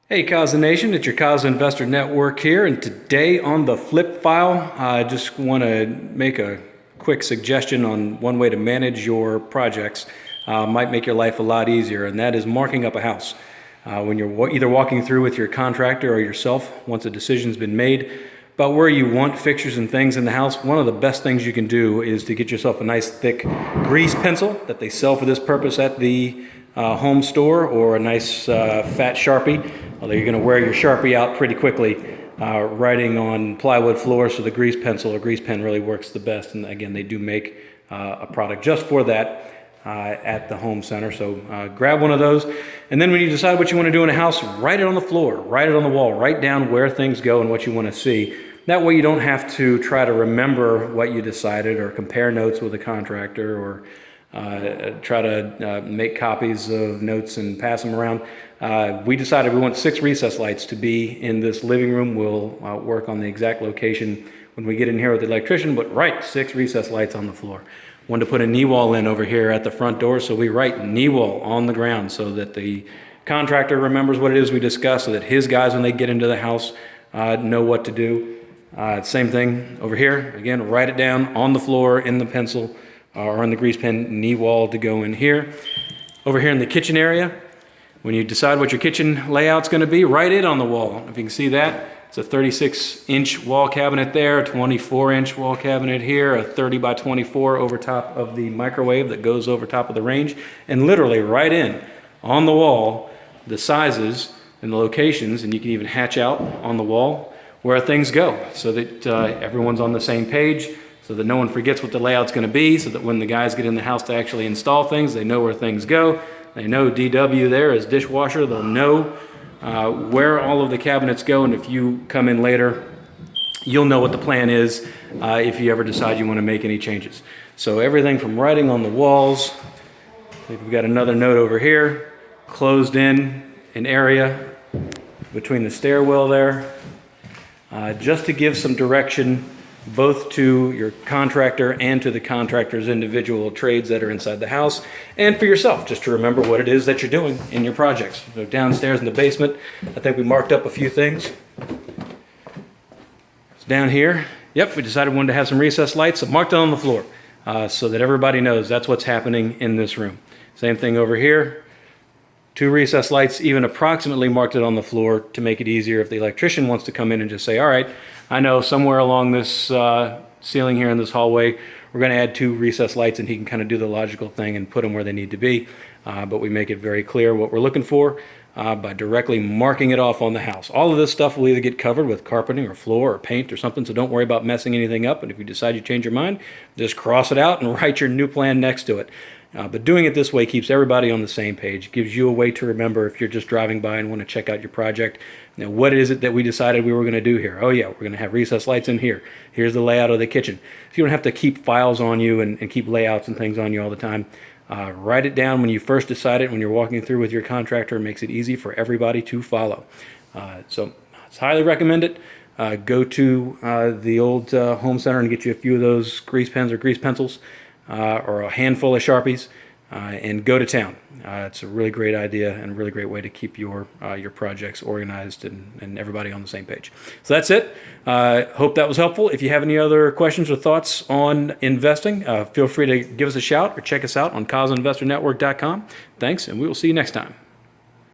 Hey Cause Nation, it's your Cause Investor Network here, and today on the flip file, I just want to make a quick suggestion on one way to manage your projects. Might make your life a lot easier, and that is marking up a house. When you're either walking through with your contractor or yourself, once a decision's been made about where you want fixtures and things in the house, one of the best things you can do is to get yourself a nice thick grease pencil that they sell for this purpose at the home store, or a nice fat Sharpie, although you're going to wear your Sharpie out pretty quickly writing on plywood floors, so the grease pencil or grease pen really works the best. And again, they do make a product just for that at the home center. So grab one of those, and then when you decide what you want to do in a house, write it on the floor, write it on the wall, write down where things go and what you want to see. That way you don't have to try to remember what you decided or compare notes with a contractor, or try to make copies of notes and pass them around. We decided we want 6 recess lights to be in this living room. We'll work on the exact location when we get in here with the electrician, but write 6 recess lights on the floor. One to put a knee wall in over here at the front door, so we write knee wall on the ground so that the contractor remembers what it is we discussed, so that his guys, when they get into the house, know what to do. Same thing over here. Again, write it down on the floor in the pencil or on the grease pen, knee wall to go in here. Over here in the kitchen area, when you decide what your kitchen layout's going to be, write it on the wall. If you can see that, it's a 36-inch wall cabinet there, a 24-inch wall cabinet here, a 30 by 24 over top of the microwave that goes over top of the range, and literally write in on the wall the sizes and the locations, and you can even hatch out on the wall where things go, so that everyone's on the same page, so that no one forgets what the layout's going to be, so that when the guys get in the house to actually install things, they know where things go. They know DW there is dishwasher. They'll know where all of the cabinets go, and if you come in later, you'll know what the plan is if you ever decide you want to make any changes. So everything from writing on the walls. We've got another note over here, closed in an area between the stairwell there, just to give some direction both to your contractor and to the contractor's individual trades that are inside the house, and for yourself, just to remember what it is that you're doing in your projects. So downstairs in the basement, I think we marked up a few things. It's down here, yep, we decided we wanted to have some recessed lights, so marked it on the floor so that everybody knows that's what's happening in this room. Same thing over here. 2 recessed lights, even approximately marked it on the floor to make it easier if the electrician wants to come in and just say, all right, I know somewhere along this ceiling here in this hallway, we're going to add 2 recessed lights, and he can kind of do the logical thing and put them where they need to be. But we make it very clear what we're looking for by directly marking it off on the house. All of this stuff will either get covered with carpeting or floor or paint or something, so don't worry about messing anything up. And if you decide you change your mind, just cross it out and write your new plan next to it. But doing it this way keeps everybody on the same page. It gives you a way to remember if you're just driving by and want to check out your project. Now, what is it that we decided we were going to do here? Oh yeah, we're going to have recessed lights in here. Here's the layout of the kitchen. So you don't have to keep files on you and keep layouts and things on you all the time. Write it down when you first decide it, when you're walking through with your contractor. It makes it easy for everybody to follow. So I highly recommend it. Go to the old home center and get you a few of those grease pens or grease pencils. Or a handful of Sharpies, and go to town. It's a really great idea and a really great way to keep your projects organized and everybody on the same page. So that's it. Hope that was helpful. If you have any other questions or thoughts on investing, feel free to give us a shout or check us out on causeinvestornetwork.com. Thanks, and we will see you next time.